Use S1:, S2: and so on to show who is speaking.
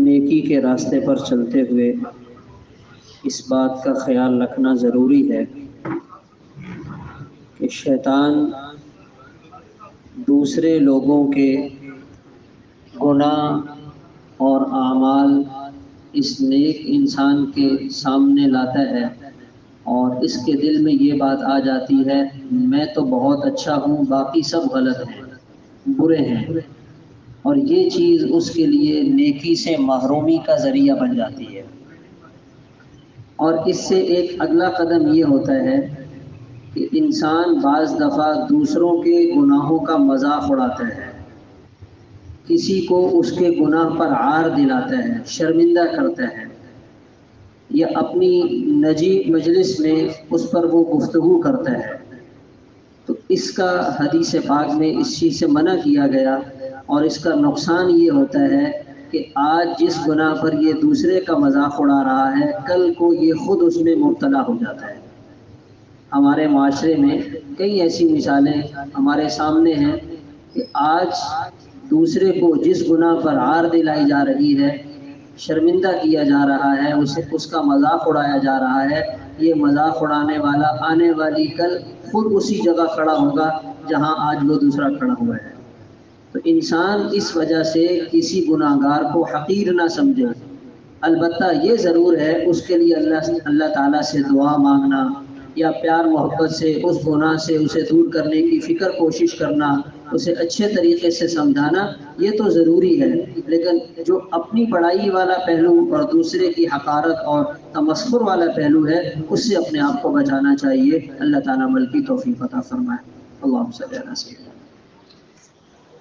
S1: نیکی کے راستے پر چلتے ہوئے اس بات کا خیال رکھنا ضروری ہے کہ شیطان دوسرے لوگوں کے گناہ اور اعمال اس نیک انسان کے سامنے لاتا ہے اور اس کے دل میں یہ بات آ جاتی ہے میں تو بہت اچھا ہوں، باقی سب غلط ہیں، برے ہیں، اور یہ چیز اس کے لیے نیکی سے محرومی کا ذریعہ بن جاتی ہے۔ اور اس سے ایک اگلا قدم یہ ہوتا ہے کہ انسان بعض دفعہ دوسروں کے گناہوں کا مذاق اڑاتا ہے، کسی کو اس کے گناہ پر عار دلاتا ہے، شرمندہ کرتا ہے، یا اپنی نجی مجلس میں اس پر وہ گفتگو کرتا ہے، تو اس کا حدیث پاک میں اس چیز سے منع کیا گیا۔ اور اس کا نقصان یہ ہوتا ہے کہ آج جس گناہ پر یہ دوسرے کا مذاق اڑا رہا ہے، کل کو یہ خود اس میں مبتلا ہو جاتا ہے۔ ہمارے معاشرے میں کئی ایسی مثالیں ہمارے سامنے ہیں کہ آج دوسرے کو جس گناہ پر عار دلائی جا رہی ہے، شرمندہ کیا جا رہا ہے، اس کا مذاق اڑایا جا رہا ہے، یہ مذاق اڑانے والا آنے والی کل خود اسی جگہ کھڑا ہوگا جہاں آج وہ دوسرا کھڑا ہوا ہے۔ تو انسان اس وجہ سے کسی گناہ گار کو حقیر نہ سمجھے، البتہ یہ ضرور ہے اس کے لیے اللہ تعالیٰ سے دعا مانگنا یا پیار محبت سے اس گناہ سے اسے دور کرنے کی فکر کوشش کرنا، اسے اچھے طریقے سے سمجھانا، یہ تو ضروری ہے۔ لیکن جو اپنی بڑائی والا پہلو اور دوسرے کی حقارت اور تمسخر والا پہلو ہے، اس سے اپنے آپ کو بچانا چاہیے۔ اللہ تعالیٰ عمل کی توفیق عطا فرمائے۔ اللہم صلی علی سیدنا